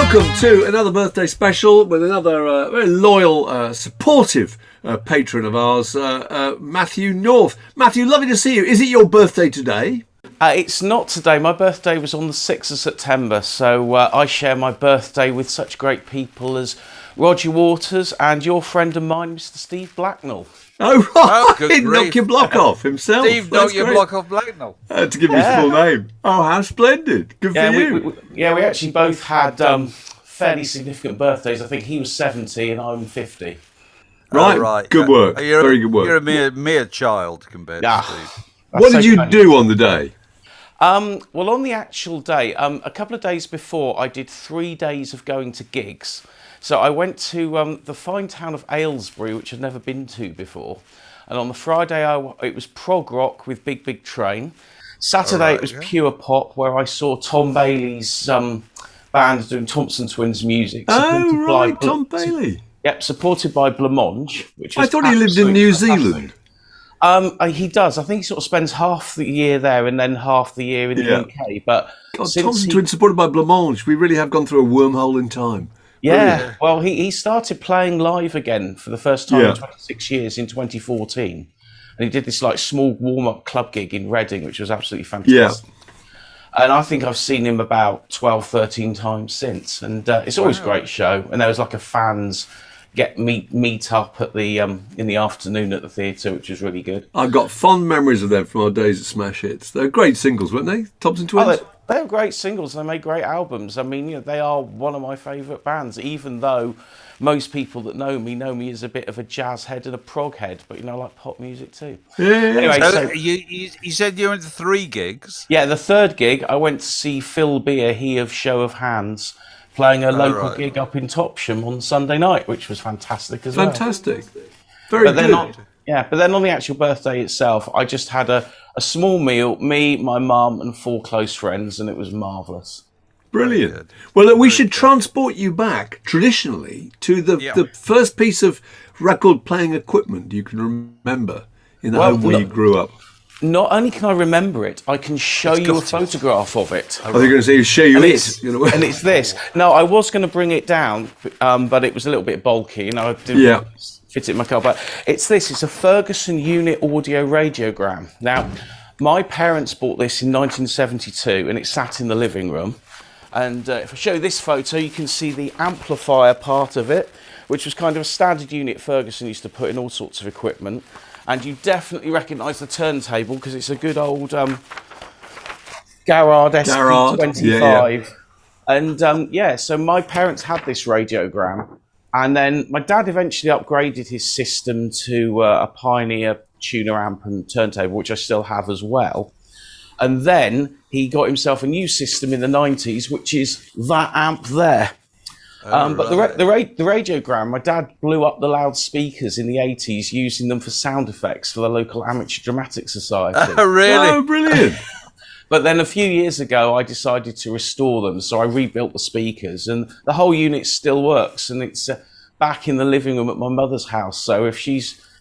Welcome to another birthday special with another very loyal, supportive patron of ours, Matthew North. Matthew, lovely to see you. Is it your birthday today? It's not today. My birthday was on the 6th of September, so I share my birthday with such great people as Roger Waters and your friend of mine, Mr. Steve Blacknell. Oh, right. Oh, he'd knock your block off himself. Steve knocked your block off Blacknell. To give you his full name. Oh, how splendid. Good for you. We actually both had fairly significant birthdays. I think he was 70 and I'm 50. Right, right. Good work. Very good work. You're a mere child compared to Steve. What did you do on the day? Well, on the actual day, a couple of days before, I did 3 days of going to gigs. So I went to the fine town of Aylesbury, which I'd never been to before. And on the Friday, it was prog rock with Big Big Train. Saturday, it was pure pop, where I saw Tom Bailey's band doing Thompson Twins music. Oh, right, Tom Bailey. Yep, supported by Blancmange, which was I thought he lived in New Zealand. He does. I think he sort of spends half the year there and then half the year in the UK. But God, Thompson Twins supported by Blancmange. We really have gone through a wormhole in time. Yeah, Brilliant. Well, he started playing live again for the first time in 26 years in 2014. And he did this like small warm-up club gig in Reading, which was absolutely fantastic. Yeah. And I think I've seen him about 12, 13 times since. And it's always a great show. And there was like a fans meet up at the in the afternoon at the theatre, which was really good. I've got fond memories of them from our days at Smash Hits. They're great singles, weren't they? Thompson Twins? They were great singles. They made great albums. I mean, they are one of my favourite bands, even though most people that know me as a bit of a jazz head and a prog head, but I like pop music too. Yeah. Anyway, so you said you went to 3 gigs? Yeah, the third gig, I went to see Phil Beer, he of Show of Hands, playing a local gig up in Topsham on Sunday night, which was fantastic as well. Fantastic. Very good. But then on the actual birthday itself, I just had a small meal, me, my mum, and 4 close friends, and it was marvellous. Brilliant. Well, we should transport you back, traditionally, to the first piece of record-playing equipment you can remember in the home where you grew up. Not only can I remember it, I can show you a photograph of it. I was going to say, show you it. And it's this. No, I was going to bring it down, but it was a little bit bulky. I didn't fit it in my car. But it's this. It's a Ferguson unit audio radiogram. Now, my parents bought this in 1972, and it sat in the living room. And if I show you this photo, you can see the amplifier part of it, which was kind of a standard unit Ferguson used to put in all sorts of equipment. And you definitely recognise the turntable because it's a good old Garrard SP25. And so my parents had this radiogram. And then my dad eventually upgraded his system to a Pioneer tuner amp and turntable, which I still have as well. And then he got himself a new system in the 90s, which is that amp there. But the radiogram, my dad blew up the loudspeakers in the 80s using them for sound effects for the local amateur dramatic society. Oh, really? Oh, brilliant. But then a few years ago, I decided to restore them. So I rebuilt the speakers and the whole unit still works. And it's back in the living room at my mother's house. So if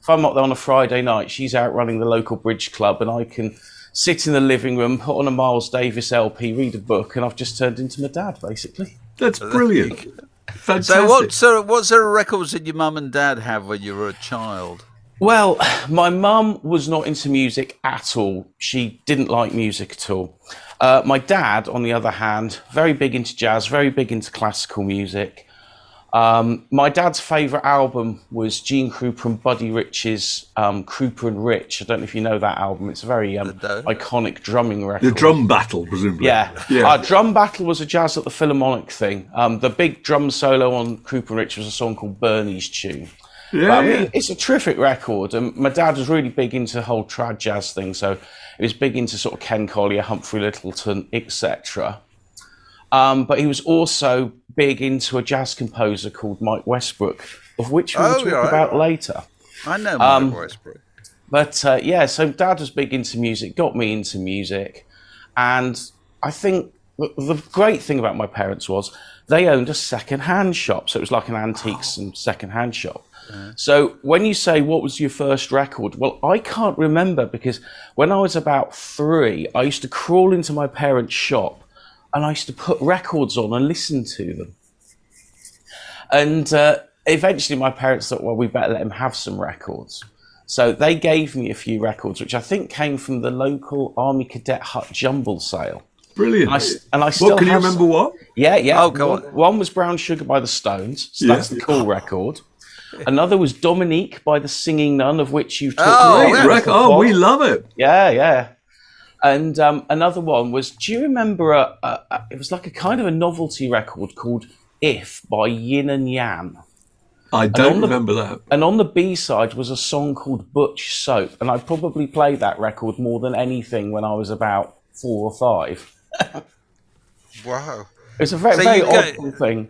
I'm not there on a Friday night, she's out running the local bridge club and I can sit in the living room, put on a Miles Davis LP, read a book, and I've just turned into my dad, basically. That's brilliant. Fantastic. So what sort of records did your mum and dad have when you were a child? Well, my mum was not into music at all. She didn't like music at all. My dad, on the other hand, very big into jazz, very big into classical music. My dad's favourite album was Gene Krupa and Buddy Rich's Krupa and Rich. I don't know if you know that album. It's a very iconic drumming record. The Drum Battle, presumably. Yeah. Drum Battle was a Jazz at the Philharmonic thing. The big drum solo on Krupa and Rich was a song called Bernie's Tune. It's a terrific record. And my dad was really big into the whole trad jazz thing. So he was big into sort of Ken Collier, Humphrey Lyttelton, etc. But he was also big into a jazz composer called Mike Westbrook, of which we will talk about later. I know Mike Westbrook. But so Dad was big into music, got me into music. And I think the great thing about my parents was they owned a second-hand shop. So it was like an antiques and second-hand shop. So when you say, what was your first record? Well, I can't remember because when I was about 3, I used to crawl into my parents' shop and I used to put records on and listen to them. And eventually my parents thought, well, we better let him have some records. So they gave me a few records, which I think came from the local Army Cadet Hut jumble sale. Brilliant. And I still can you remember what? Yeah. Oh, go on. One was Brown Sugar by the Stones. So that's the cool record. Another was Dominique by the Singing Nun, of which you've talked about. Oh, we love it. Yeah. And another one was, do you remember, it was like a kind of a novelty record called If by Yin and Yang. I don't remember that. And on the B-side was a song called Butch Soap. And I probably played that record more than anything when I was about 4 or 5. Wow. It's a very odd thing.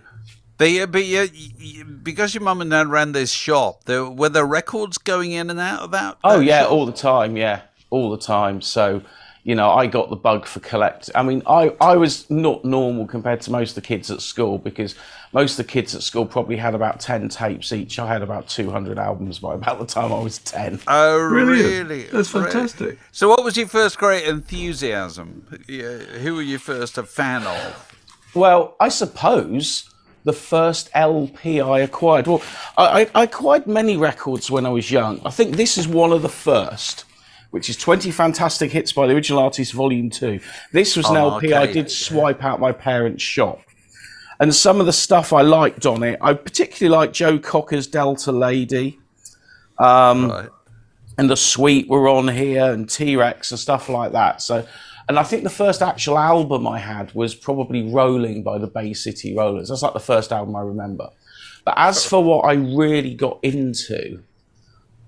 Because your mum and dad ran this shop, were there records going in and out of that? Oh, yeah, shop? all the time, yeah. All the time. So, I got the bug for collecting. I mean, I was not normal compared to most of the kids at school, because most of the kids at school probably had about 10 tapes each. I had about 200 albums by about the time I was 10. Oh, really? That's fantastic. So what was your first great enthusiasm? Who were you first a fan of? Well, I suppose the first LP I acquired. Well, I acquired many records when I was young. I think this is one of the first, which is 20 Fantastic Hits by the Original Artists, Volume 2. This was an LP I did swipe out my parents' shop. And some of the stuff I liked on it, I particularly liked Joe Cocker's Delta Lady. And The Sweet were on here, and T-Rex and stuff like that. So, and I think the first actual album I had was probably Rolling by the Bay City Rollers. That's like the first album I remember. But as for what I really got into,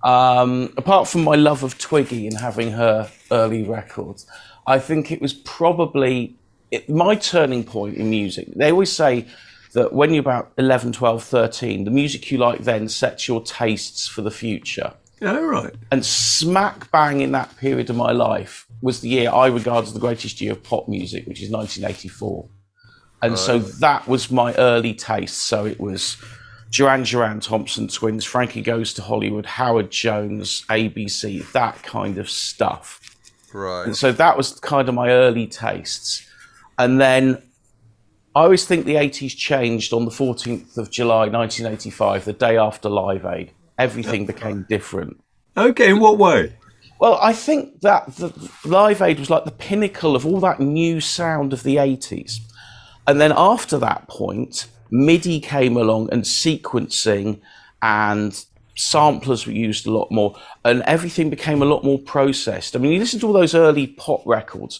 apart from my love of Twiggy and having her early records, I think it was probably my turning point in music. They always say that when you're about 11, 12, 13, the music you like then sets your tastes for the future. Oh, right. And smack bang in that period of my life was the year I regard as the greatest year of pop music, which is 1984. And so that was my early taste. So it was Duran Duran, Thompson Twins, Frankie Goes to Hollywood, Howard Jones, ABC, that kind of stuff. Right. And so that was kind of my early tastes. And then I always think the 80s changed on the 14th of July, 1985, the day after Live Aid. Everything became different. Okay, in what way? Well, I think that the Live Aid was like the pinnacle of all that new sound of the 80s. And then after that point, MIDI came along and sequencing and samplers were used a lot more, and everything became a lot more processed. I mean, you listen to all those early pop records,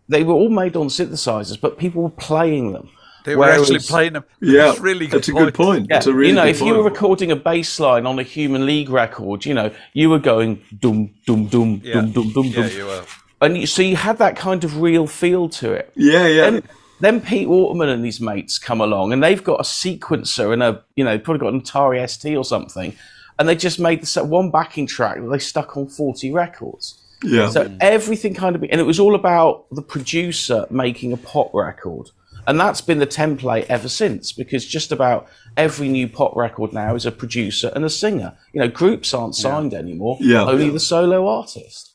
they were all made on synthesizers, but people were playing them. They were actually playing them. Yeah, that's really that's a good point. Yeah. That's a really good if point. you were recording a bass line on a Human League record, you were going dum dum dum dum dum dum dum. Yeah, you were. And so you had that kind of real feel to it. Yeah. Then Pete Waterman and his mates come along, and they've got a sequencer and probably got an Atari ST or something, and they just made one backing track that they stuck on 40 records. Yeah. So everything kind of, and it was all about the producer making a pop record. And that's been the template ever since, because just about every new pop record now is a producer and a singer. Groups aren't signed anymore, only the solo artist.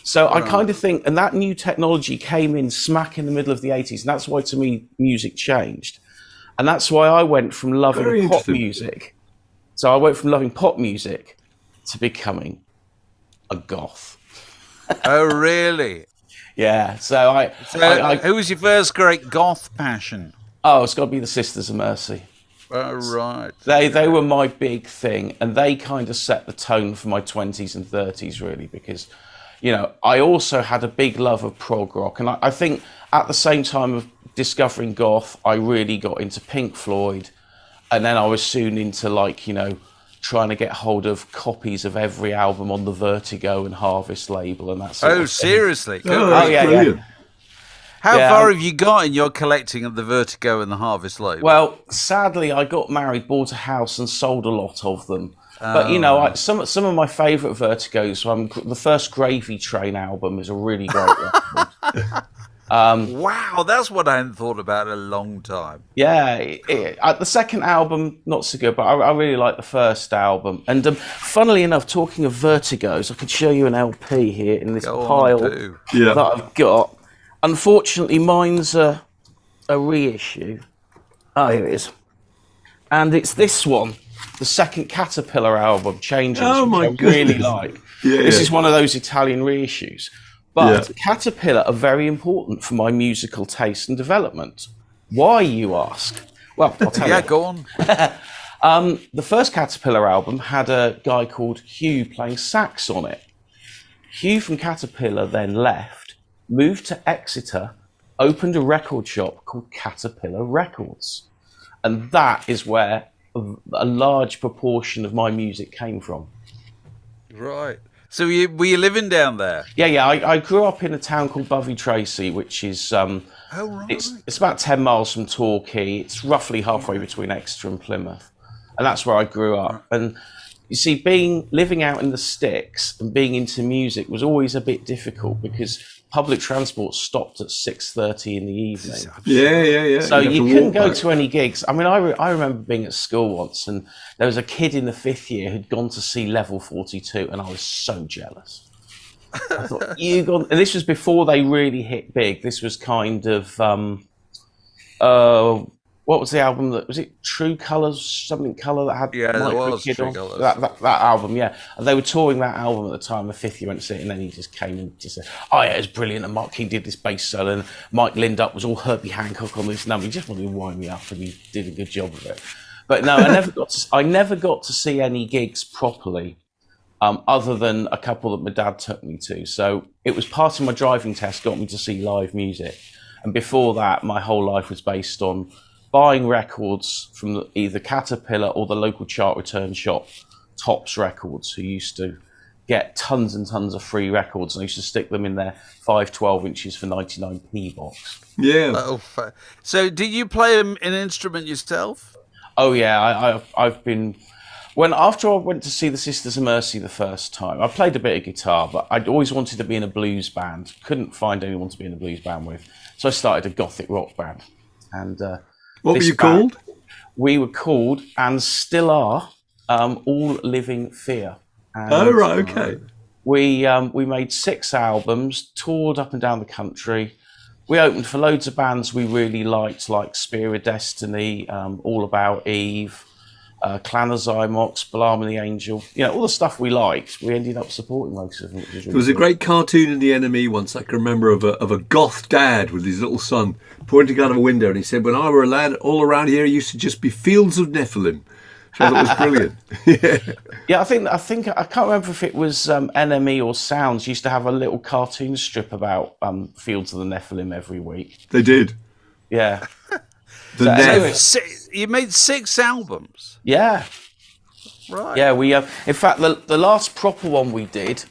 So I kind of think, and that new technology came in smack in the middle of the 80s, and that's why, to me, music changed. And that's why I went from loving pop music. So I went from loving pop music to becoming a goth. Oh, really? Yeah, so who was your first great goth passion? Oh, it's got to be the Sisters of Mercy. Oh, right. They were my big thing, and they kind of set the tone for my 20s and 30s, really, because, I also had a big love of prog rock, and I think at the same time of discovering goth, I really got into Pink Floyd, and then I was soon into, trying to get hold of copies of every album on the Vertigo and Harvest label and that sort of thing. Seriously? Yeah. Brilliant. How far have you got in your collecting of the Vertigo and the Harvest label? Well, sadly, I got married, bought a house and sold a lot of them. But, some of my favourite Vertigos, the first Gravy Train album is a really great record. Wow, that's what I hadn't thought about in a long time. Yeah, the second album, not so good, but I really like the first album. And funnily enough, talking of Vertigos, I could show you an LP here in this pile that I've got. Unfortunately, mine's a reissue. Oh, here it is. and it's this one, the second Caterpillar album, Changes, oh my which I really like. This is one of those Italian reissues. But Caterpillar are very important for my musical taste and development. Why, you ask? Well, I'll tell you. Go on. The first Caterpillar album had a guy called Hugh playing sax on it. Hugh from Caterpillar then left, moved to Exeter, opened a record shop called Caterpillar Records. And that is where a large proportion of my music came from. Right. So were you living down there? Yeah. I grew up in a town called Bovey Tracy, which is it's about 10 miles from Torquay. It's roughly halfway between Exeter and Plymouth, and that's where I grew up. And you see, living out in the sticks and being into music was always a bit difficult because public transport stopped at 6:30 in the evening. Yeah. So you couldn't go to any gigs. I mean, I remember being at school once, and there was a kid in the 5th year who'd gone to see Level 42, and I was so jealous. I thought, and this was before they really hit big. This was kind of what was the album that was it? True Colours, something colour that had it was True Colours. That album, yeah. And they were touring that album at the time. The 5th year went to see it, and then he just came and just said, "Oh yeah, it was brilliant." And Mark King did this bass solo, and Mike Lindup was all Herbie Hancock on this number. He just wanted to wind me up, and he did a good job of it. But no, I never got to see any gigs properly, other than a couple that my dad took me to. So it was part of my driving test, got me to see live music. And before that, my whole life was based on buying records from either Caterpillar or the local chart return shop, Tops Records, who used to get tons and tons of free records, and I used to stick them in their 512 inches for 99p box. Yeah. Oh, so did you play an instrument yourself? Oh yeah, I've been. After I went to see the Sisters of Mercy the first time, I played a bit of guitar, but I'd always wanted to be in a blues band. Couldn't find anyone to be in a blues band with, so I started a gothic rock band. And what were you called? We were called, and still are, All Living Fear. And, okay. We made 6 albums, toured up and down the country. We opened for loads of bands we really liked, like Spear of Destiny, All About Eve, Clan of Zymox, Balaam and the Angel. All the stuff we liked, we ended up supporting most of them. There was a great cartoon in The Enemy once I can remember of a goth dad with his little son pointing out of a window, and he said, "When I were a lad, all around here it used to just be fields of Nephilim." So that was brilliant. Yeah, I think I can't remember if it was NME or Sounds used to have a little cartoon strip about Fields of the Nephilim every week. They did. Yeah. You made 6 albums. Yeah. Right. Yeah, we in fact the last proper one we did,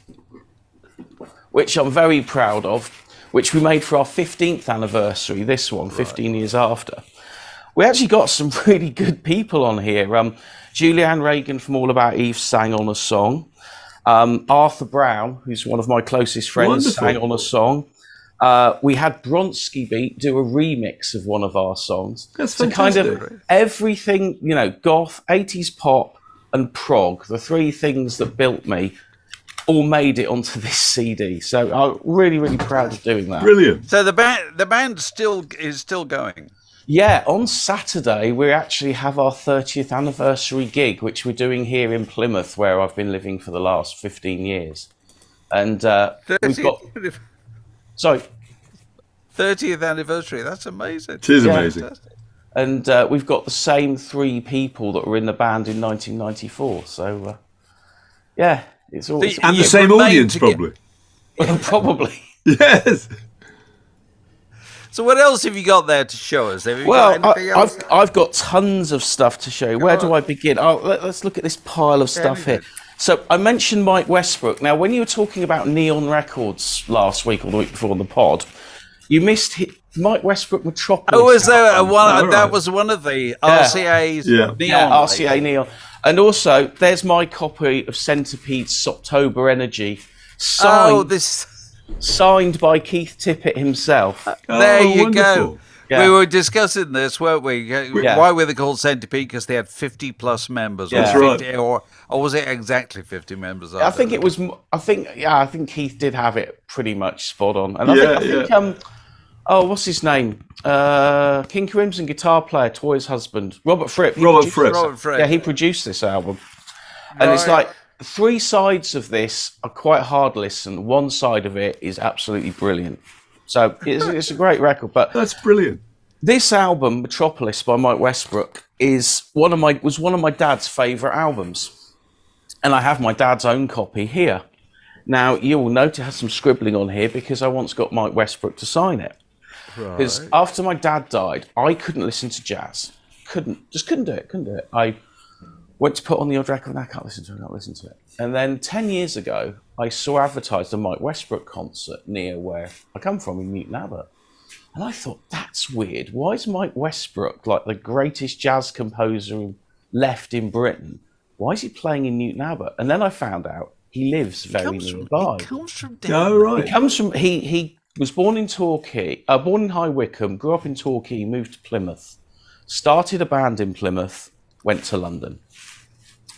which I'm very proud of, which we made for our 15th anniversary, this one, 15 years after. We actually got some really good people on here. Julianne Reagan from All About Eve sang on a song. Arthur Brown, who's one of my closest friends, sang on a song. We had Bronski Beat do a remix of one of our songs. That's so fantastic. Kind of everything, goth, 80s pop and prog, the 3 things that built me, all made it onto this CD. So I'm really, really proud of doing that. Brilliant. So the band is still going. Yeah, on Saturday we actually have our 30th anniversary gig, which we're doing here in Plymouth, where I've been living for the last 15 years. And we've got... Sorry. 30th anniversary, that's amazing. It is amazing. Fantastic. And we've got the same 3 people that were in the band in 1994. So, yeah, it's all... And the same audience, probably. Probably. Yes. So what else have you got there to show us? I've got tons of stuff to show you. Where do I begin? Let's look at this pile of stuff here. So I mentioned Mike Westbrook. Now, when you were talking about Neon Records last week or the week before on the pod, you missed Mike Westbrook Metropolis. Oh, was there one? That was one of the RCA's Neon. Yeah, RCA Neon. And also, there's my copy of Centipede's Soptober Energy. Signed by Keith Tippett himself. There you wonderful. go. Yeah. We were discussing this, weren't we? Why were they called Centipede? Because they had 50+ members. That's right. Or was it exactly 50 members? I think it was. I think Keith did have it pretty much spot on. And I Oh, what's his name? King Crimson guitar player, Toy's husband, Robert Fripp. Robert Fripp. Yeah, he produced this album. And it's like 3 sides of this are quite hard listen. One side of it is absolutely brilliant. So it's a great record. But that's brilliant. This album, Metropolis by Mike Westbrook, was one of my dad's favourite albums. And I have my dad's own copy here. Now, you will note it has some scribbling on here because I once got Mike Westbrook to sign it. Because after my dad died, I couldn't listen to jazz. Couldn't do it. I went to put on the odd record and I can't listen to it. And then 10 years ago, I saw advertised a Mike Westbrook concert near where I come from in Newton Abbot. And I thought, that's weird. Why is Mike Westbrook, like the greatest jazz composer left in Britain, why is he playing in Newton Abbot? And then I found out he lives very nearby. He comes from He was born in Torquay, born in High Wycombe, grew up in Torquay, moved to Plymouth, started a band in Plymouth, went to London.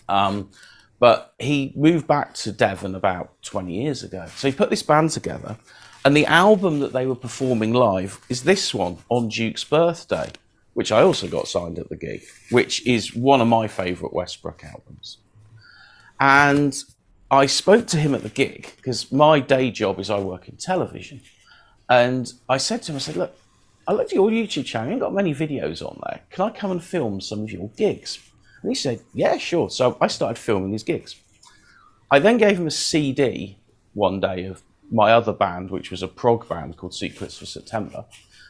But he moved back to Devon about 20 years ago. So he put this band together, and the album that they were performing live is this one, On Duke's Birthday, which I also got signed at the gig, which is one of my favourite Westbrook albums. And I spoke to him at the gig, because my day job is I work in television. And I said to him, look, I looked at your YouTube channel, you ain't got many videos on there. Can I come and film some of your gigs? And he said, yeah, sure. So I started filming his gigs. I then gave him a CD one day of my other band, which was a prog band called Secrets for September.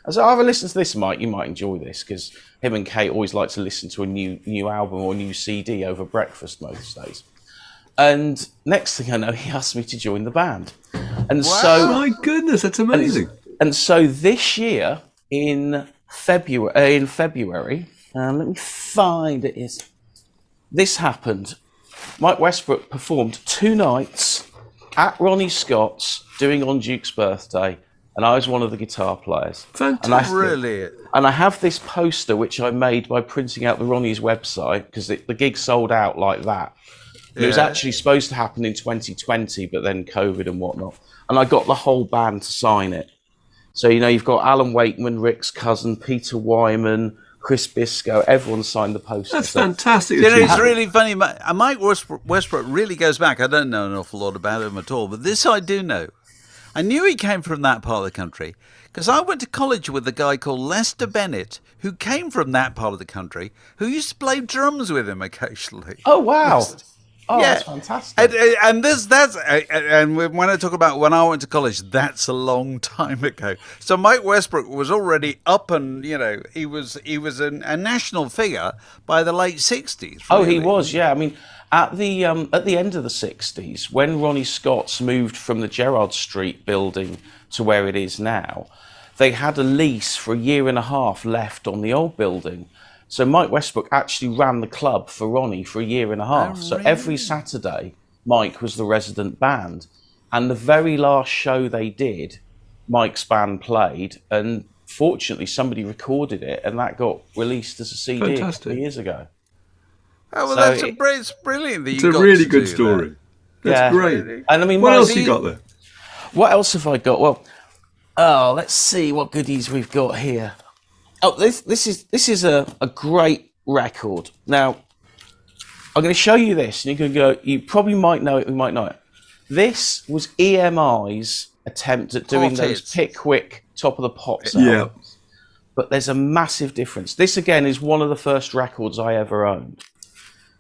I said, have a listen to this, Mike. You might enjoy this, because him and Kate always like to listen to a new album or a new CD over breakfast most days. And next thing I know, he asked me to join the band. And so, my goodness, that's amazing. And so this year in February, let me find it. This happened. Mike Westbrook performed 2 nights at Ronnie Scott's doing On Duke's Birthday, and I was one of the guitar players. Fantastic. And I have this poster which I made by printing out the Ronnie's website, because the gig sold out like that. It was actually supposed to happen in 2020, but then COVID and whatnot. And I got the whole band to sign it. So, you've got Alan Wakeman, Rick's cousin, Peter Wyman, Chris Biscoe, everyone signed the poster. That's fantastic. It's really funny. Mike Westbrook really goes back. I don't know an awful lot about him at all, but this I do know. I knew he came from that part of the country because I went to college with a guy called Lester Bennett, who came from that part of the country, who used to play drums with him occasionally. Oh, wow. Oh, yeah. That's fantastic. And when I talk about when I went to college, that's a long time ago. So Mike Westbrook was already up, and he was a national figure by the late 60s. Really. Oh, he was, yeah. I mean, at the end of the 60s, when Ronnie Scott's moved from the Gerrard Street building to where it is now, they had a lease for 1.5 years left on the old building. So Mike Westbrook actually ran the club for Ronnie for 1.5 years. Oh, so really? Every Saturday, Mike was the resident band. And the very last show they did, Mike's band played. And fortunately, somebody recorded it, and that got released as a CD a couple of years ago. Oh, well, it's brilliant that you got It's a really to good do story. that. That's great. And I mean, what else you got there? What else have I got? Well, let's see what goodies we've got here. Oh, this is a great record. Now, I'm going to show you this, and you can go. You probably might know it. We might know it. This was EMI's attempt at doing those Pickwick Top of the Pops albums. But there's a massive difference. This again is one of the first records I ever owned.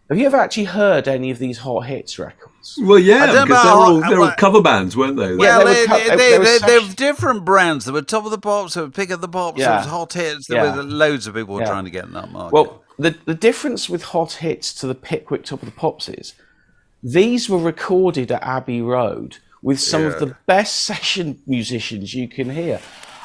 Have you ever actually heard any of these hot hits records? Well, yeah, because they were all cover bands, weren't they? Well, they were different brands. There were Top of the Pops, there were Pick of the Pops, there was Hot Hits. There were loads of people trying to get in that market. Well, the difference with Hot Hits to the Pickwick Top of the Pops is these were recorded at Abbey Road with some of the best session musicians you can hear.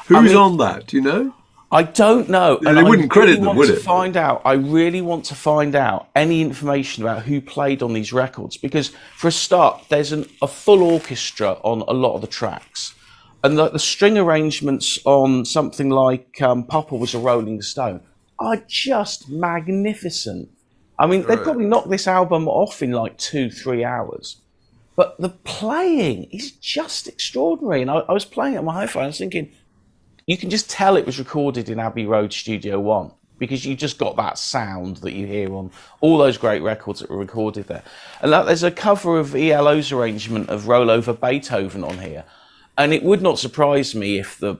Who's on that? Do you know? I don't know. They wouldn't credit them, would it? I really want to find out any information about who played on these records, because for a start, there's a full orchestra on a lot of the tracks. And the string arrangements on something like Papa Was a Rolling Stone are just magnificent. I mean, they'd probably knock this album off in like 2-3 hours. But the playing is just extraordinary. And I was playing it on my iPhone, I was thinking, you can just tell it was recorded in Abbey Road Studio 1 because you just got that sound that you hear on all those great records that were recorded there. And there's a cover of ELO's arrangement of Roll Over Beethoven on here. And it would not surprise me if the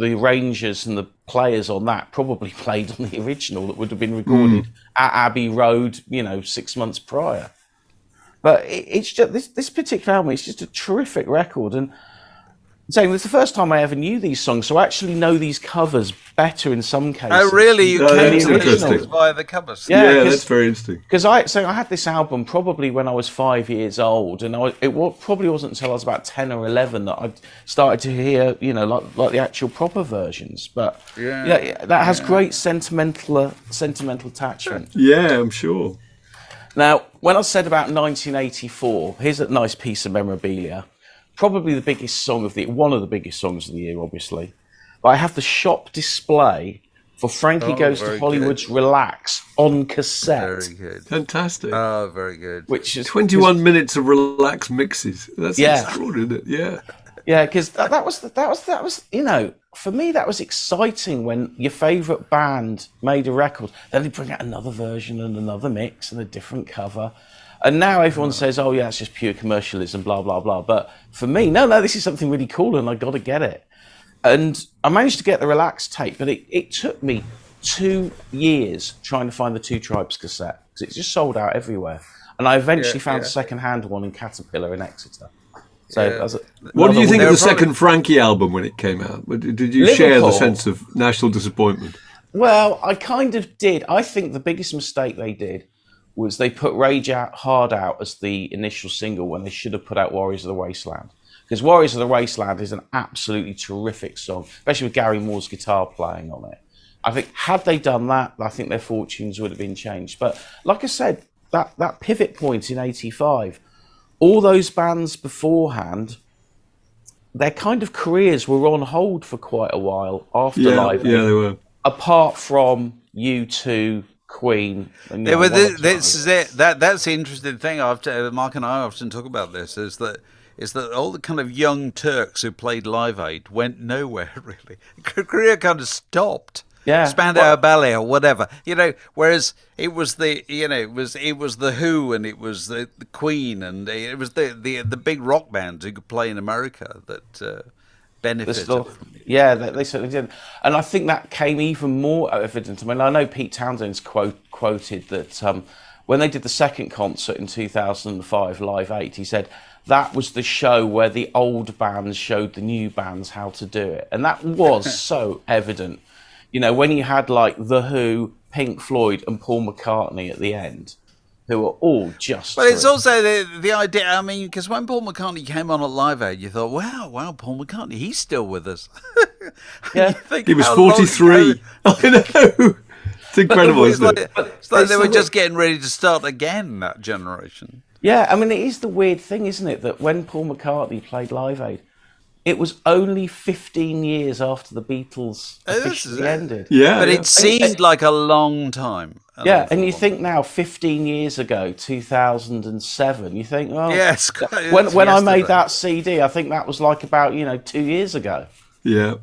arrangers and the players on that probably played on the original that would have been recorded at Abbey Road, 6 months prior. But it's just this particular album. It's just a terrific record, and saying it's the first time I ever knew these songs, so I actually know these covers better in some cases. Oh, really? You came to interesting. via the covers? Yeah, that's very interesting. Because I had this album probably when I was 5 years old, and it probably wasn't until I was about 10 or 11 that I started to hear, like the actual proper versions. But that has great sentimental attachment. Yeah, I'm sure. Now, when I said about 1984, here's a nice piece of memorabilia. Probably one of the biggest songs of the year, obviously. But I have the shop display for Frankie Goes to Hollywood's good. Relax on cassette. Very good. Fantastic. Oh, very good. Which is 21 minutes of Relax mixes. That's extraordinary, isn't it? Yeah. Yeah, because that was for me that was exciting when your favourite band made a record. Then they bring out another version and another mix and a different cover. And now everyone says, oh, yeah, it's just pure commercialism, blah, blah, blah. But for me, no, this is something really cool and I got to get it. And I managed to get the Relax tape, but it took me 2 years trying to find the Two Tribes cassette because it just sold out everywhere. And I eventually found a second-hand one in Caterpillar in Exeter. So what do you think of the second Frankie album when it came out? Did you share the sense of national disappointment? Well, I kind of did. I think the biggest mistake they did was they put Rage Hard Out as the initial single when they should have put out Warriors of the Wasteland. Because Warriors of the Wasteland is an absolutely terrific song, especially with Gary Moore's guitar playing on it. I think had they done that, I think their fortunes would have been changed. But like I said, that pivot point in 85, all those bands beforehand, their kind of careers were on hold for quite a while after Live Aid. Yeah, they were. Apart from U2, Queen. And, this is it. That's the interesting thing. Mark and I often talk about this. Is that all the kind of young Turks who played Live Aid went nowhere really. Career kind of stopped. Yeah, Spandau Ballet or whatever. Whereas it was the Who and it was the Queen and it was the big rock bands who could play in America that benefited. They certainly did. And I think that came even more evident. I mean, I know Pete Townsend's quoted that when they did the second concert in 2005, Live 8, he said that was the show where the old bands showed the new bands how to do it. And that was so evident. When you had like The Who, Pink Floyd and Paul McCartney at the end, who were all just... But it's also the idea, I mean, because when Paul McCartney came on at Live Aid, you thought, wow, Paul McCartney, he's still with us. Yeah. He was 43. I know. It's incredible, isn't it? It's like they were just getting ready to start again, that generation. Yeah, I mean, it is the weird thing, isn't it, that when Paul McCartney played Live Aid, it was only 15 years after the Beatles officially ended. Yeah, but it seemed like a long time. Yeah, and you think now, 15 years ago, 2007, you think, well, yes, when I made that CD, I think that was like about 2 years ago. Yeah.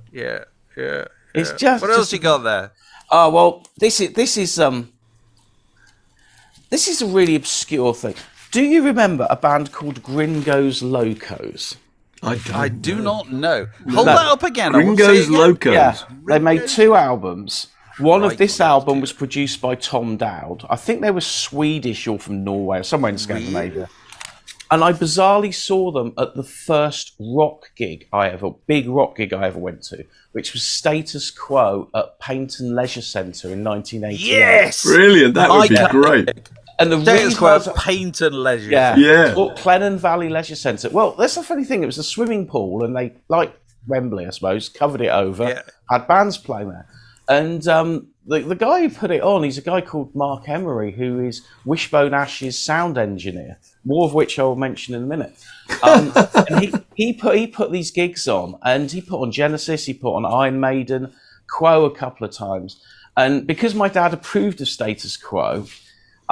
It's just. What else you got there? Oh well, this is a really obscure thing. Do you remember a band called Gringos Locos? I do not know. Hold that up again. Gringos Locos. Yeah, they made 2 albums. One of this album was produced by Tom Dowd. I think they were Swedish or from Norway or somewhere in Scandinavia. And I bizarrely saw them at the first big rock gig I ever went to, which was Status Quo at Paignton Leisure Centre in 1988. Yes! Brilliant. That would be great. And the Status Quo at Paignton Leisure. Yeah. Clennon Valley Leisure Centre. Well, that's the funny thing. It was a swimming pool, and they, like Wembley, I suppose, covered it over, had bands playing there. And the guy who put it on, he's a guy called Mark Emery, who is Wishbone Ash's sound engineer, more of which I will mention in a minute. And he put these gigs on, and he put on Genesis, he put on Iron Maiden, Quo a couple of times. And because my dad approved of Status Quo,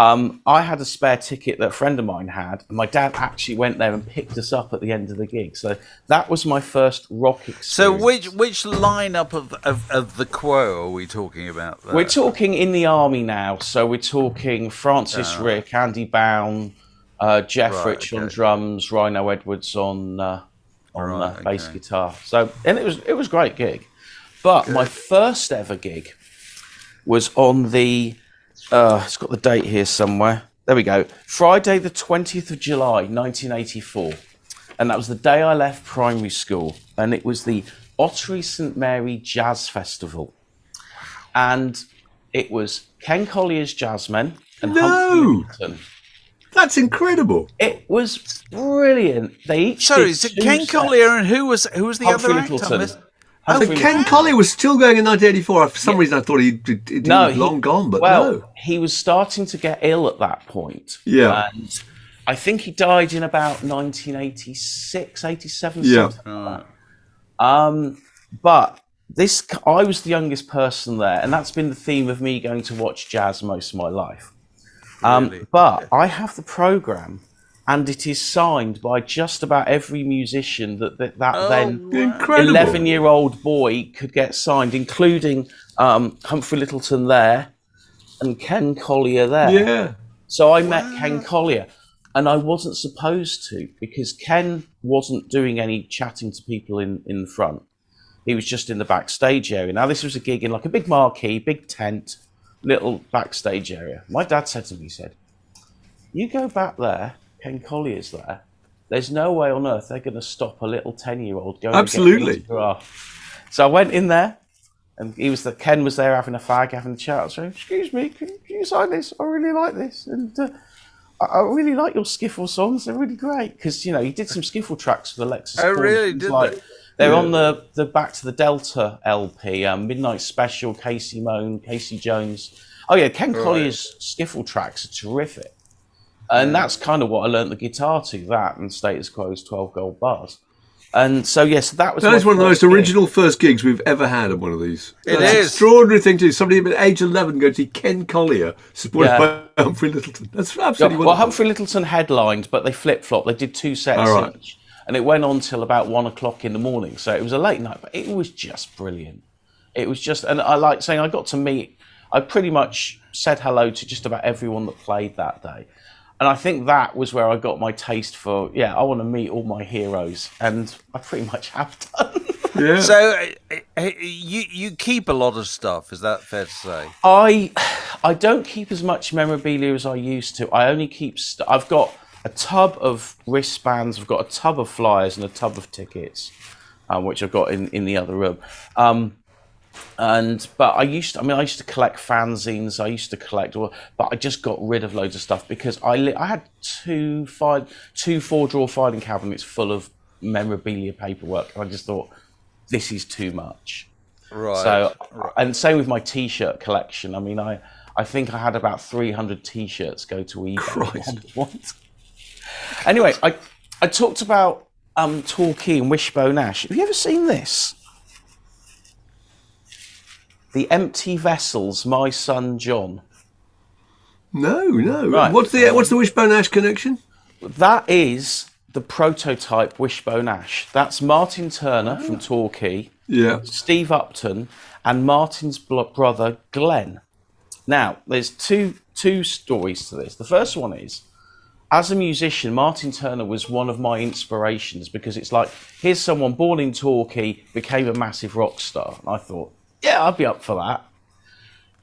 I had a spare ticket that a friend of mine had, and my dad actually went there and picked us up at the end of the gig. So that was my first rock experience. So which lineup of the Quo are we talking about there? We're talking in the army now. So we're talking Francis Rick, Andy Bown, Jeff Rich on drums, Rhino Edwards on bass guitar. So, and it was a great gig. But my first ever gig was on the it's got the date here somewhere. There we go. Friday the 20th of July, 1984. And that was the day I left primary school. And it was the Ottery St Mary Jazz Festival. And it was Ken Collier's Jazzmen and Humphrey Littleton. That's incredible. It was brilliant. They each Sorry, did is it Ken Collier and who was the Humphrey other Littleton. actor? Ken Collier was still going in 1984. For some reason, I thought he was long gone, but no. He was starting to get ill at that point. Yeah. And I think he died in about 1986, 87, something like that. But I was the youngest person there, and that's been the theme of me going to watch jazz most of my life. Really? But I have the programme, and it is signed by just about every musician that then 11-year-old boy could get signed, including Humphrey Littleton there and Ken Collier there. Yeah. So I met Ken Collier, and I wasn't supposed to, because Ken wasn't doing any chatting to people in the front. He was just in the backstage area. Now, this was a gig in like a big marquee, big tent, little backstage area. My dad said to me, he said, "You go back there, Ken Collier's there. There's no way on earth they're going to stop a little 10-year-old going Absolutely. to get autograph." So I went in there, and Ken was there having a fag, having a chat. So, "Excuse me, can you sign this? I really like this, and I really like your skiffle songs. They're really great." Because he did some skiffle tracks for the Lexus. Oh, really? Did they? They're on the Back to the Delta LP, Midnight Special, Casey Moan, Casey Jones. Oh yeah, Ken Collier's skiffle tracks are terrific. And that's kind of what I learned the guitar to, that and Status Quo's 12 Gold Bars. And so, yes, that was one of the most original first gigs we've ever had at one of these. It That's is. an extraordinary thing to do. Somebody at age 11 go to see Ken Collier, supported by Humphrey Littleton. That's absolutely wonderful. Well, Humphrey Littleton headlined, but they flip-flopped. They did 2 sets each. And it went on till about 1 o'clock in the morning. So it was a late night, but it was just brilliant. It was just, and I like saying I pretty much said hello to just about everyone that played that day. And I think that was where I got my taste for, I want to meet all my heroes. And I pretty much have done. Yeah. So you keep a lot of stuff, is that fair to say? I don't keep as much memorabilia as I used to. I only keep, I've got a tub of wristbands, I've got a tub of flyers and a tub of tickets, which I've got in the other room. But I used to collect fanzines. I used to collect, but I just got rid of loads of stuff because I had two 4-drawer filing cabinets full of memorabilia paperwork, and I just thought, this is too much. Right. So, and same with my T-shirt collection. I mean, I think I had about 300 T-shirts go to eBay once. Anyway, I talked about Torquay and Wishbone Ash. Have you ever seen this? The Empty Vessels, My Son John. No. Right. What's the Wishbone Ash connection? That is the prototype Wishbone Ash. That's Martin Turner from Torquay, Steve Upton, and Martin's brother Glenn. Now, there's two stories to this. The first one is, as a musician, Martin Turner was one of my inspirations because it's like, here's someone born in Torquay, became a massive rock star. And I thought, yeah, I'd be up for that.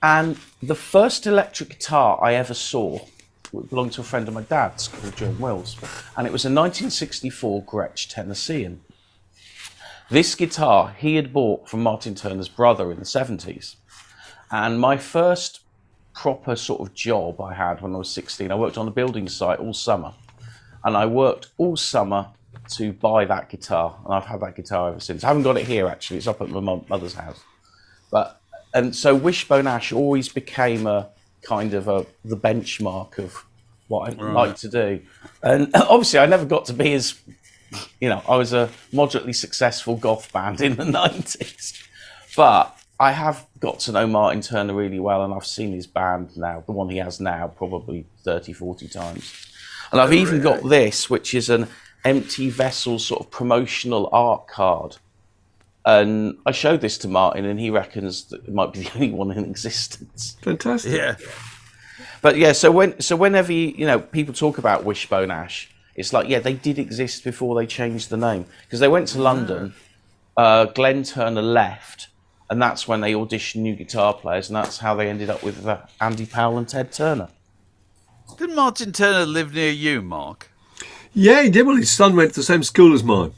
And the first electric guitar I ever saw belonged to a friend of my dad's called John Wells. And it was a 1964 Gretsch Tennessean. This guitar he had bought from Martin Turner's brother in the 70s. And my first proper sort of job I had when I was 16, I worked on a building site all summer. And I worked all summer to buy that guitar. And I've had that guitar ever since. I haven't got it here, actually. It's up at my mother's house. And so Wishbone Ash always became a kind of the benchmark of what I like to do. And obviously I never got to be as, I was a moderately successful goth band in the 90s. But I have got to know Martin Turner really well, and I've seen his band now, the one he has now, probably 30, 40 times. And I've even got this, which is an Empty Vessel sort of promotional art card. And I showed this to Martin, and he reckons that it might be the only one in existence. Fantastic. Yeah. But yeah, so whenever people talk about Wishbone Ash, it's like, yeah, they did exist before they changed the name. Because they went to London, Glenn Turner left, and that's when they auditioned new guitar players, and that's how they ended up with Andy Powell and Ted Turner. Didn't Martin Turner live near you, Mark? Yeah, he did. Well, his son went to the same school as mine.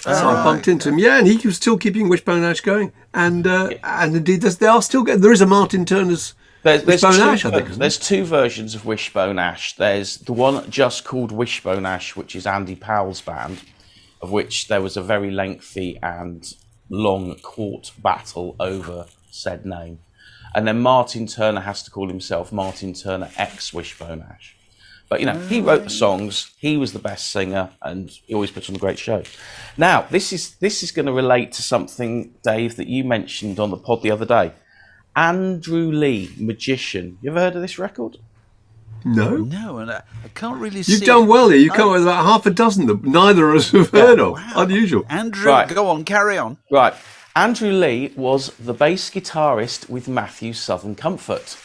So I bumped into him. Yeah, and he was still keeping Wishbone Ash going. And indeed, they are still getting... There is a Martin Turner's Wishbone Ash, I think. There's two versions of Wishbone Ash. There's the one just called Wishbone Ash, which is Andy Powell's band, of which there was a very lengthy and long court battle over said name. And then Martin Turner has to call himself Martin Turner X Wishbone Ash. But, he wrote the songs, he was the best singer, and he always puts on a great show. Now, this is going to relate to something, Dave, that you mentioned on the pod the other day. Andrew Lee, Magician. You ever heard of this record? No. No, and I can't really see. You've done well here. You've come up with about half a dozen that neither of us have heard of. Wow. Unusual. Andrew, Right. Go on, carry on. Right. Andrew Lee was the bass guitarist with Matthew's Southern Comfort.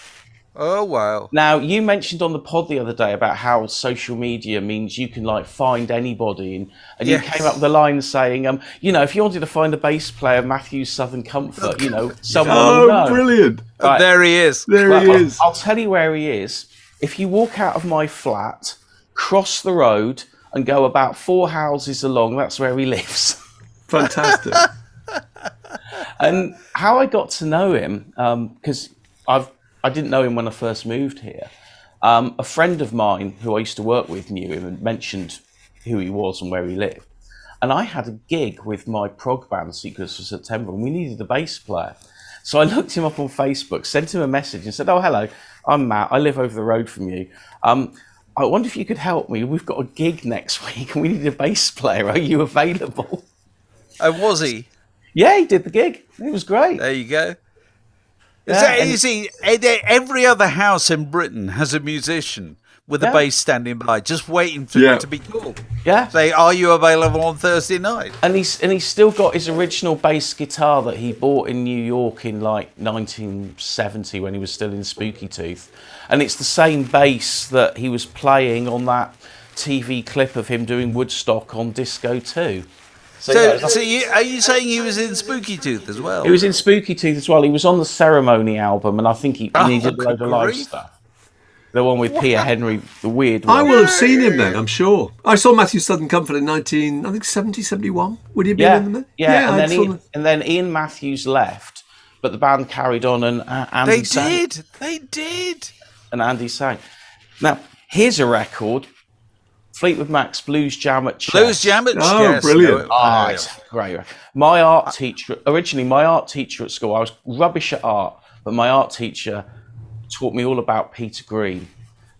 Oh, wow. Now, you mentioned on the pod the other day about how social media means you can find anybody, and Yes. you came up with a line saying, if you wanted to find a bass player, Matthew's Southern Comfort, someone will know. Oh, brilliant. Right. There he is. There he is. I'll tell you where he is. If you walk out of my flat, cross the road, and go about 4 houses along, that's where he lives. Fantastic. And how I got to know him, because I didn't know him when I first moved here. A friend of mine who I used to work with knew him and mentioned who he was and where he lived. And I had a gig with my prog band, Secrets for September, and we needed a bass player. So I looked him up on Facebook, sent him a message and said, "Oh, hello, I'm Matt. I live over the road from you. I wonder if you could help me. We've got a gig next week and we need a bass player. Are you available?" Was he? Yeah, he did the gig. It was great. There you go. Yeah, You see, every other house in Britain has a musician with a bass standing by, just waiting for it to be called. Yeah. Say, "Are you available on Thursday night?" And he's still got his original bass guitar that he bought in New York in 1970 when he was still in Spooky Tooth. And it's the same bass that he was playing on that TV clip of him doing Woodstock on Disco 2. So are you saying he was in Spooky Tooth as well? He was in Spooky Tooth as well. He was on the Ceremony album, and I think he needed a load of live stuff. The one with Pierre Henry, the weird one. I will have seen him then, I'm sure. I saw Matthew's Southern Comfort in 70, 71. Would he have been in them? Yeah, and then Ian Matthews left, but the band carried on, and Andy sang. They did. And Andy sang. Now, here's a record. Fleetwood Mac's Blues Jam at Chess. Blues Jam at Chess. Oh, brilliant. It's great. My art teacher at school, I was rubbish at art, but my art teacher taught me all about Peter Green,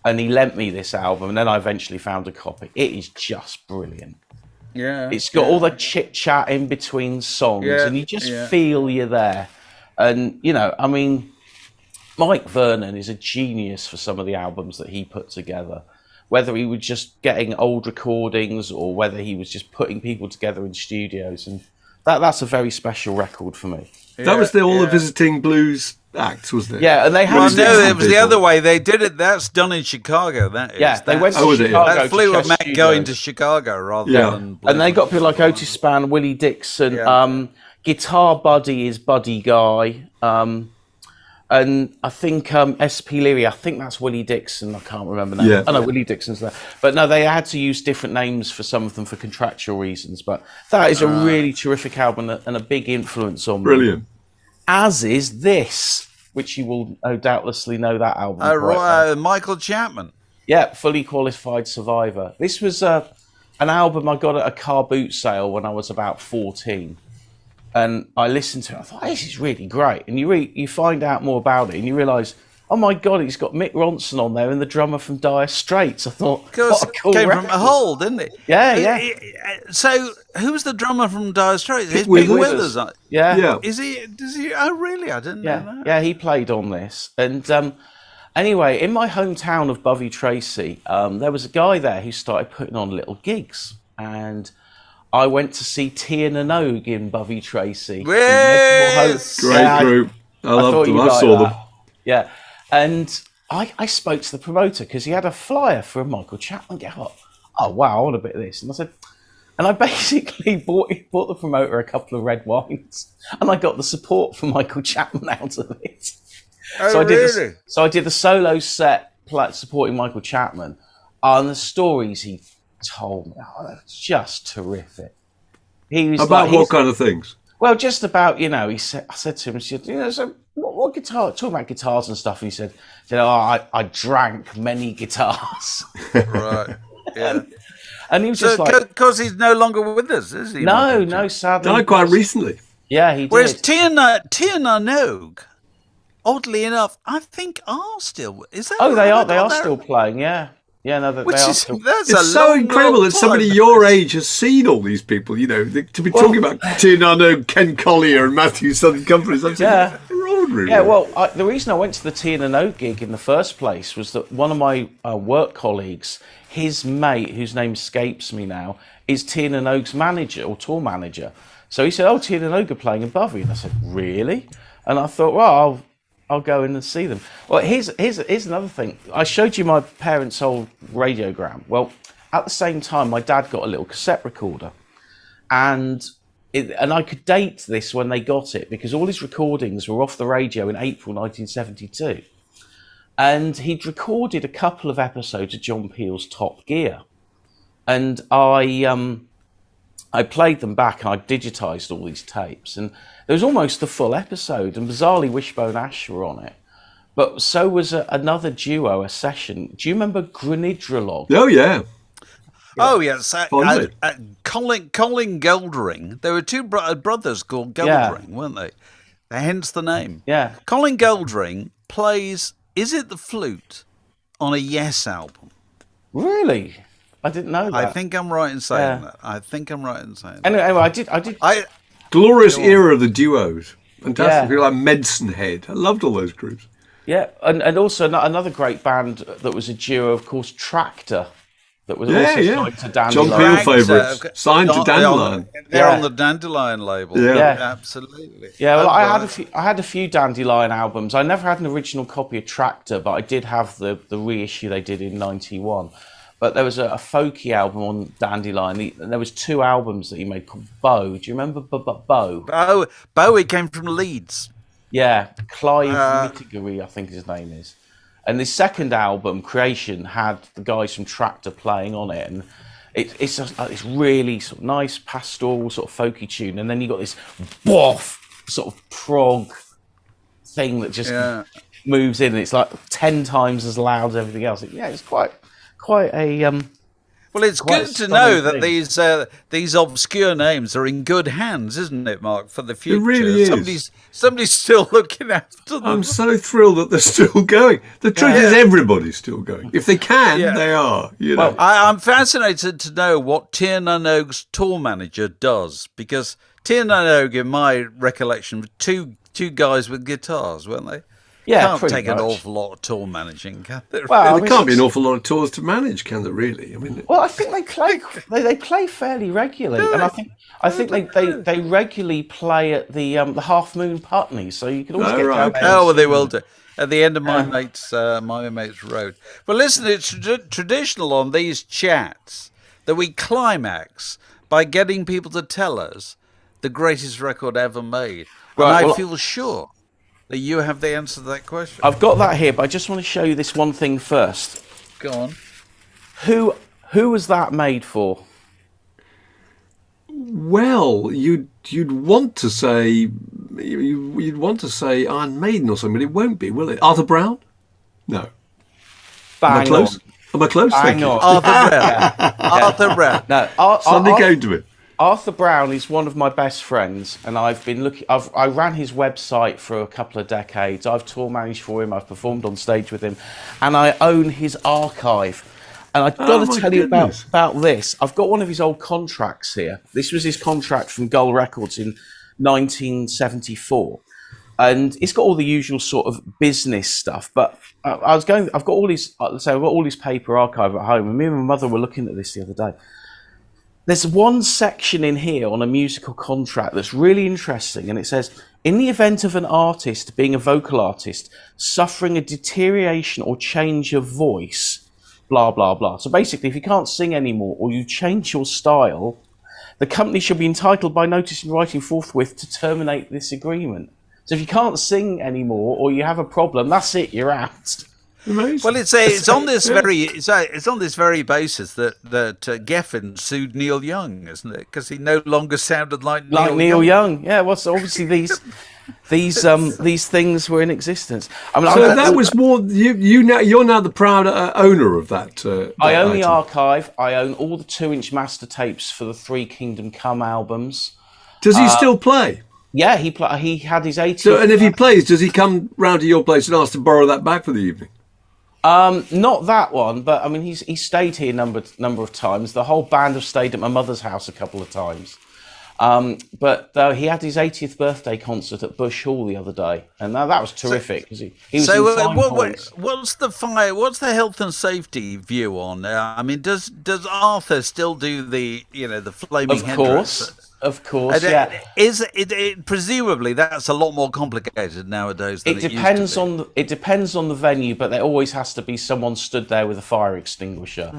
and he lent me this album, and then I eventually found a copy. It is just brilliant. Yeah. It's got all the chit-chat in between songs, and you just feel you're there. And, Mike Vernon is a genius for some of the albums that he put together. Whether he was just getting old recordings or whether he was just putting people together in studios. And that's a very special record for me. That was all the visiting blues acts, wasn't it? Yeah, and they had... Well, no, it was the other way. They did it. That's done in Chicago, that is. Yeah, they went to Chicago. That Fleetwood Mac going to Chicago rather than... And they got people like Otis Spann, Willie Dixon. Guitar Buddy is Buddy Guy. And I think S.P. Leary, I think that's Willie Dixon. I can't remember now. Yeah. I know Willie Dixon's there. But no, they had to use different names for some of them for contractual reasons. But that is a really terrific album and a big influence on me. Brilliant. As is this, which you will doubtlessly know that album. Michael Chapman. Yeah, Fully Qualified Survivor. This was an album I got at a car boot sale when I was about 14. And I listened to it. I thought, this is really great. And you find out more about it, and you realise oh my God, he's got Mick Ronson on there and the drummer from Dire Straits. I thought, Because what a cool came record. from a hole, didn't it? Yeah. So, who's the drummer from Dire Straits? It's Withers. Pete Withers. Yeah. Is he? Does he? Oh, really? I didn't know that. Yeah, he played on this. And anyway, in my hometown of Bovey Tracy, there was a guy there who started putting on little gigs. And I went to see Tia Minogue in Bovey Tracy. Yes! Great group. I loved them. I saw them. Yeah. And I spoke to the promoter because he had a flyer for a Michael Chapman gig. Oh, wow, I want a bit of this. And I said, and I basically bought the promoter a couple of red wines, and I got the support for Michael Chapman out of it. Oh, really? So I did the solo set supporting Michael Chapman, and the stories he told me, that's just terrific. He was about what kind of things? Well, just about, I said to him, so what guitar, talking about guitars and stuff, and he said, I drank many guitars. Right, yeah. And he was just like... Because he's no longer with us, is he? No, sadly. Died quite recently. Yeah, he did. Whereas Tia Minogue, oddly enough, I think are still... Is that Oh, right? they are still playing, yeah. Yeah, no, they are still... It's so incredible that somebody your age has seen all these people, to be talking about Tia Minogue, Ken Collier and Matthew Southern Company. Yeah. Extraordinary. Yeah, well, the reason I went to the Tia Minogue gig in the first place was that one of my work colleagues, his mate, whose name escapes me now, is Tia Minogue's manager or tour manager. So he said, "Oh, Tia Minogue are playing in Bovey," and I said, "Really?" And I thought, well, I'll go in and see them. Well, here's another thing. I showed you my parents' old radiogram. Well, at the same time, my dad got a little cassette recorder, and I could date this when they got it because all his recordings were off the radio in April 1972. And he'd recorded a couple of episodes of John Peel's Top Gear. And I played them back and I digitised all these tapes. And there was almost the full episode. And bizarrely, Wishbone Ash were on it. But so was another duo, a session. Do you remember Grenidrolog? Oh, yeah. Oh, yes. Colin Goldring. There were two brothers called Goldring, weren't they? Hence the name. Yeah. Colin Goldring plays... Is it the flute on a Yes album? Really? I didn't know that. I think I'm right in saying that. Anyway, I did. Glorious era of the duos. Fantastic. People like Medicine Head. I loved all those groups. Yeah, and also another great band that was a duo, of course, Tractor. That was also signed to Dandelion. John Peel favourites. Signed to Dandelion. They're on the Dandelion label. Yeah. Absolutely. Yeah, well, I had a few Dandelion albums. I never had an original copy of Tractor, but I did have the reissue they did in '91. But there was a folky album on Dandelion. And there was two albums that he made called Bow. Do you remember Bow? Bowie came from Leeds. Yeah, Clive Mittigary, I think his name is. And the second album, Creation, had the guys from Tractor playing on it, and it's really sort of nice pastoral sort of folky tune, and then you got this boff sort of prog thing that just moves in, and it's like 10 times as loud as everything else. It's quite a Well, it's good to know that these obscure names are in good hands, isn't it, Mark, for the future? It really is. Somebody's still looking after them. I'm so thrilled that they're still going. The truth is everybody's still going. If they can, they are. Well, I'm fascinated to know what Tia Minogue's tour manager does, because Tia Minogue, in my recollection, were two guys with guitars, weren't they? Yeah, can't take an awful lot of tour managing, can there? Well, there can't be an awful lot of tours to manage, can there? Really? I mean, well, I think they play fairly regularly, and I think they regularly play at the Half Moon Putney, so you can always get down there. Oh, well, they will do at the end of my mate's road. Well, listen, it's traditional on these chats that we climax by getting people to tell us the greatest record ever made, and I feel sure that you have the answer to that question. I've got that here, but I just want to show you this one thing first. Go on. Who was that made for? Well, you'd want to say Iron Maiden or something, but it won't be, will it? Arthur Brown? No. Am I close? Bang on. Arthur Brown. Arthur Brown. No, Sunday came to it. Arthur Brown is one of my best friends, and I've been looking. I ran his website for a couple of decades. I've tour managed for him. I've performed on stage with him, and I own his archive. And I've got to tell you about this. I've got one of his old contracts here. This was his contract from Gull Records in 1974, and it's got all the usual sort of business stuff. But I've got all his. I've got all his paper archive at home, and me and my mother were looking at this the other day. There's one section in here on a musical contract that's really interesting, and it says, in the event of an artist, being a vocal artist, suffering a deterioration or change of voice, blah, blah, blah. So basically, if you can't sing anymore or you change your style, the company shall be entitled by notice in writing forthwith to terminate this agreement. So if you can't sing anymore or you have a problem, that's it, you're out. Amazing. Well, it's on this very basis that Geffen sued Neil Young, isn't it? Because he no longer sounded like Neil Young. Yeah, well, so obviously these things were in existence. I mean, so that was more you're now the proud owner of that. I own the archive. I own all the 2-inch master tapes for the 3 Kingdom Come albums. Does he still play? Yeah, he had his 80th. So, and if he plays, does he come round to your place and ask to borrow that back for the evening? Not that one, but I mean, he stayed here number of times. The whole band have stayed at my mother's house a couple of times. But he had his 80th birthday concert at Bush Hall the other day, and that was terrific. He was what's the health and safety view on? I mean, does Arthur still do the flaming headdress? Of course, yeah. Is it presumably that's a lot more complicated nowadays than it depends used to be. it depends on the venue, but there always has to be someone stood there with a fire extinguisher.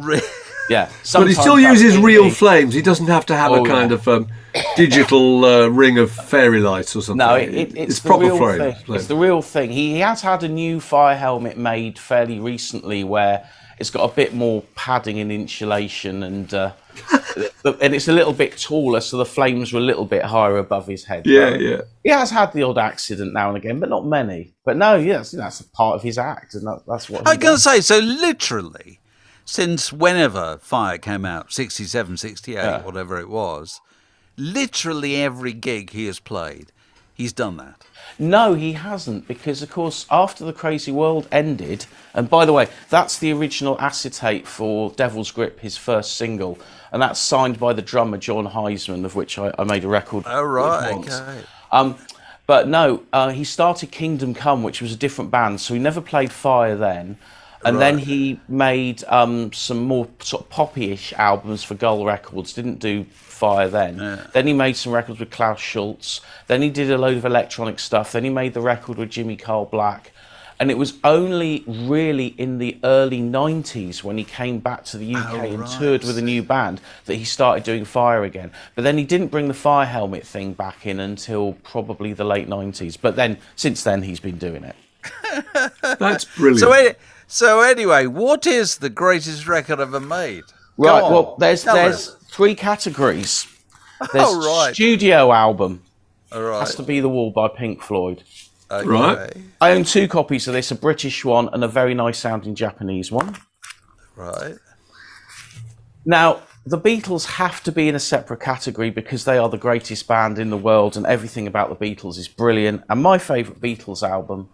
Yeah, but he still uses real flames. He doesn't have to have a kind of digital ring of fairy lights or something. No, it's the proper real flame. thing. It's the real thing. He has had a new fire helmet made fairly recently where it's got a bit more padding and insulation, and it's a little bit taller, so the flames were a little bit higher above his head. Yeah. He has had the odd accident now and again, but not many. But no, yes, that's a part of his act, and that's what I was going to say. So literally, since whenever Fire came out, 67, 68, whatever it was, literally every gig he has played, he's done that. No, he hasn't, because, of course, after The Crazy World ended, and by the way, that's the original acetate for Devil's Grip, his first single, and that's signed by the drummer John Heisman, of which I made a record Oh, right, once. okay. But no, he started Kingdom Come, which was a different band, so he never played Fire then. And then he made some more sort of poppy-ish albums for Gull Records, didn't do Fire then. Yeah. Then he made some records with Klaus Schulze. Then he did a load of electronic stuff. Then he made the record with Jimmy Carl Black. And it was only really in the early 90s when he came back to the UK and toured with a new band that he started doing Fire again. But then he didn't bring the fire helmet thing back in until probably the late 90s. But then, since then, he's been doing it. That's brilliant. So anyway, what is the greatest record ever made? Right, well, there's 3 categories. There's studio album. Has to be The Wall by Pink Floyd. Okay. Right. I own 2 copies of this, a British one and a very nice sounding Japanese one. Right. Now, the Beatles have to be in a separate category because they are the greatest band in the world and everything about the Beatles is brilliant. And my favourite Beatles album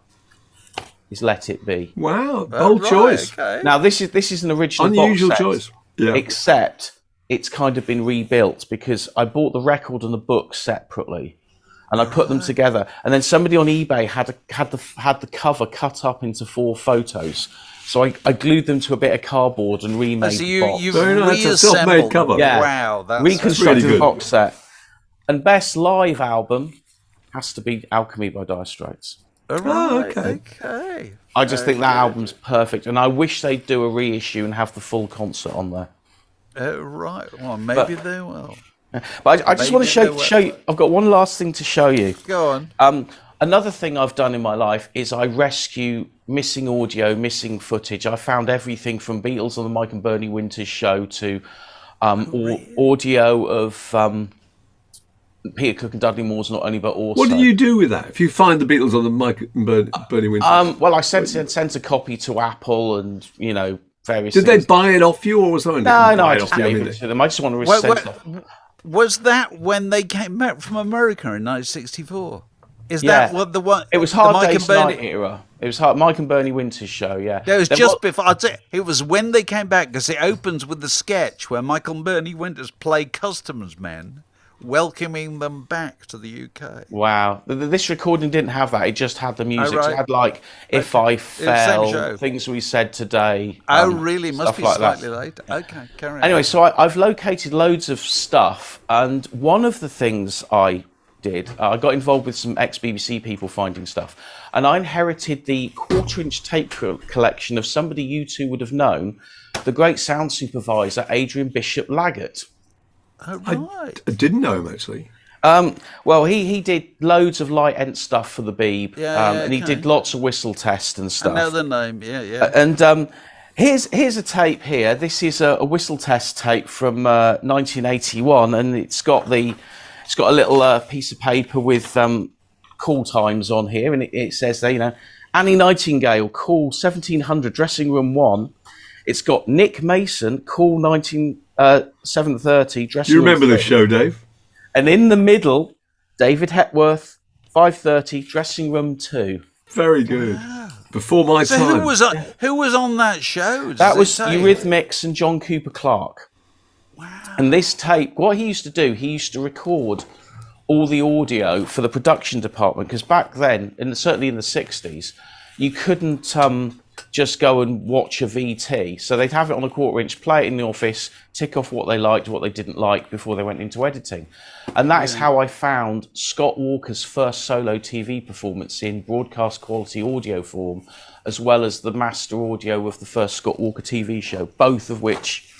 is Let It Be. Wow, bold choice. Okay. Now, this is an original unusual box set, choice. Yeah. Except it's kind of been rebuilt because I bought the record and the book separately. And I put them together, and then somebody on eBay had the cover cut up into 4 photos. So I glued them to a bit of cardboard and remade the box. You've reassembled. Self-made cover. Yeah. Wow, that's reconstructed really good. box set. And best live album has to be Alchemy by Dire Straits. Okay. I just think that album's perfect, and I wish they'd do a reissue and have the full concert on there. Right. Well, maybe they will. But I just want to show you. I've got one last thing to show you. Go on. Another thing I've done in my life is I rescue missing audio, missing footage. I found everything from Beatles on the Mike and Bernie Winters show to audio of Peter Cook and Dudley Moore's Not Only But Also. What do you do with that? If you find the Beatles on the Mike and Bernie Winters? Well, I sent a copy to Apple and, various Did things. they buy it off you or something? No, I just gave it to them. I just want to send stuff. Was that when they came back from America in 1964? Is Yeah. that what the one? It was the Hard Mike Day's and Bernie- Night era. It was Mike and Bernie Winters show, yeah. It was There just before. I'd say it was when they came back, because it opens with the sketch where Michael and Bernie Winters play customs men, welcoming them back to the UK. Wow. This recording didn't have that. It just had the music. right. So it had like If I the same show. Fell, Things We Said Today. Oh, really? Must stuff be like that. slightly later. Okay, carry on. Anyway, so I've located loads of stuff, and one of the things I did, I got involved with some ex-BBC people finding stuff, and I inherited the quarter-inch tape collection of somebody you two would have known, the great sound supervisor, Adrian Bishop Laggett. Oh, right. I didn't know him, actually. Well, he did loads of light end stuff for the Beeb, and he okay. did lots of whistle tests and I stuff. know the name. Yeah. And here's a tape here. This is a whistle test tape from 1981, and it's got a little piece of paper with call times on here, and it says there, Annie Nightingale, call 1700, dressing room 1. It's got Nick Mason, call 7:30, dressing You room remember 3. the show, Dave? And in the middle, David Hepworth, 5:30, dressing room 2. Very good. Wow. Before my So time. who was on that show? That Does was it say? Eurythmics and John Cooper Clarke. Wow. And this tape, what he used to do, he used to record all the audio for the production department, because back then, and certainly in the 60s, you couldn't just go and watch a VT. So they'd have it on a quarter-inch, play it in the office, tick off what they liked, what they didn't like before they went into editing. And that is how I found Scott Walker's first solo TV performance in broadcast quality audio form, as well as the master audio of the first Scott Walker TV show, both of which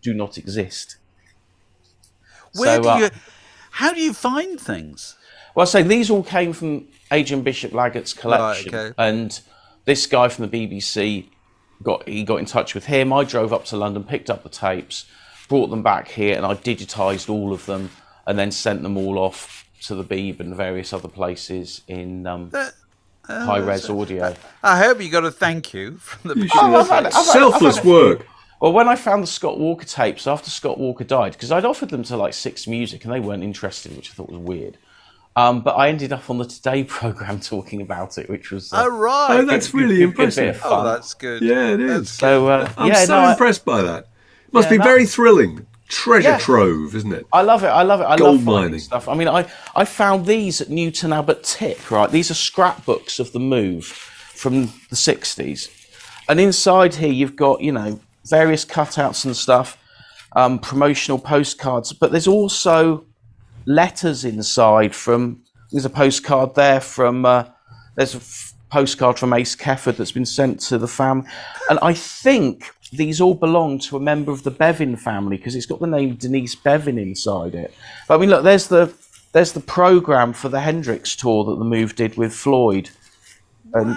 do not exist. How do you find things? Well, I say these all came from Adrian Bishop Laggett's collection, Right, okay. and this guy from the BBC got in touch with him. I drove up to London, picked up the tapes, brought them back here, and I digitised all of them, and then sent them all off to the Beeb and various other places in high-res audio. I hope you got a thank you from the. You should. Selfless work. Well, when I found the Scott Walker tapes after Scott Walker died, because I'd offered them to like Six Music and they weren't interested, which I thought was weird. But I ended up on the Today programme talking about it, which was Oh, right. Oh, that's really bit impressive. of fun. Oh, that's good. Yeah, it is. So I'm so impressed by that. Must be no. very thrilling. Treasure Yeah. trove, isn't it? I love it. I love Gold finding mining. stuff. I mean, I found these at Newton Abbot Tip, right? These are scrapbooks of the move from the 60s. And inside here, you've got, various cutouts and stuff, promotional postcards. But there's also letters inside there's a postcard there from, there's a postcard from Ace Kefford that's been sent to the family. And I think these all belong to a member of the Bevan family, because it's got the name Denise Bevan inside it. But I mean, look, there's the programme for the Hendrix tour that the Move did with Floyd. And,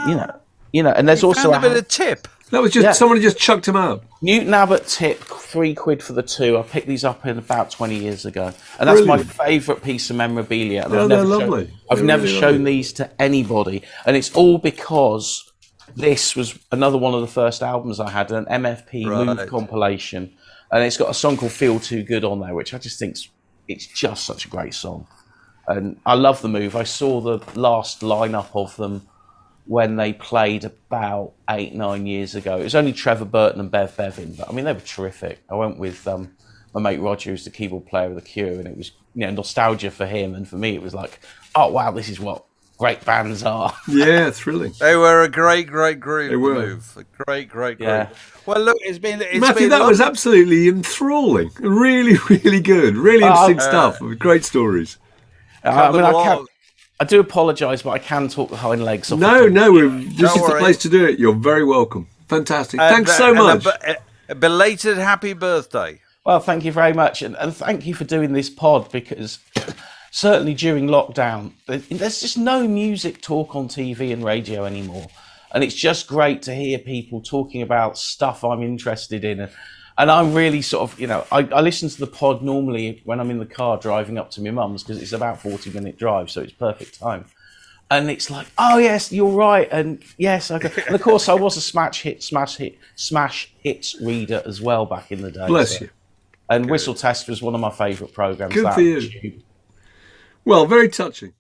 and there's also Found a bit of tip. That was just somebody just chucked him out. Newton Abbot Tip, £3 for the 2. I picked these up in about 20 years ago. And that's my favourite piece of memorabilia. And they're lovely. I've never shown these to anybody. And it's all because this was another one of the first albums I had, an MFP Move compilation. And it's got a song called Feel Too Good on there, which I just think it's just such a great song. And I love the Move. I saw the last lineup of them when they played about 8-9 years ago. It was only Trevor Burton and Bev Bevan, but I mean, they were terrific. I went with my mate Roger, who's the keyboard player of The Cure, and it was nostalgia for him, and for me it was like, oh wow, this is what great bands are. Yeah, thrilling. They were a great group. They were. The Move. A great group. Yeah. Well, look, it's Matthew, been that was lovely. absolutely enthralling. Really, really good. Really interesting stuff. Great stories. I do apologise, but I can talk the hind legs off. No, this is the worry. place to do it. You're very welcome. Fantastic. Thanks so much. A belated happy birthday. Well, thank you very much, and thank you for doing this pod, because certainly during lockdown, there's just no music talk on TV and radio anymore. And it's just great to hear people talking about stuff I'm interested in. And I'm really sort of, I listen to the pod normally when I'm in the car driving up to my mum's, because it's about 40-minute drive, so it's perfect time. And it's like, oh yes, you're right, and yes, okay. And of course, I was a smash hits reader as well back in the day. Bless you. And Whistle Test was one of my favourite programmes. Good for you. Well, very touching.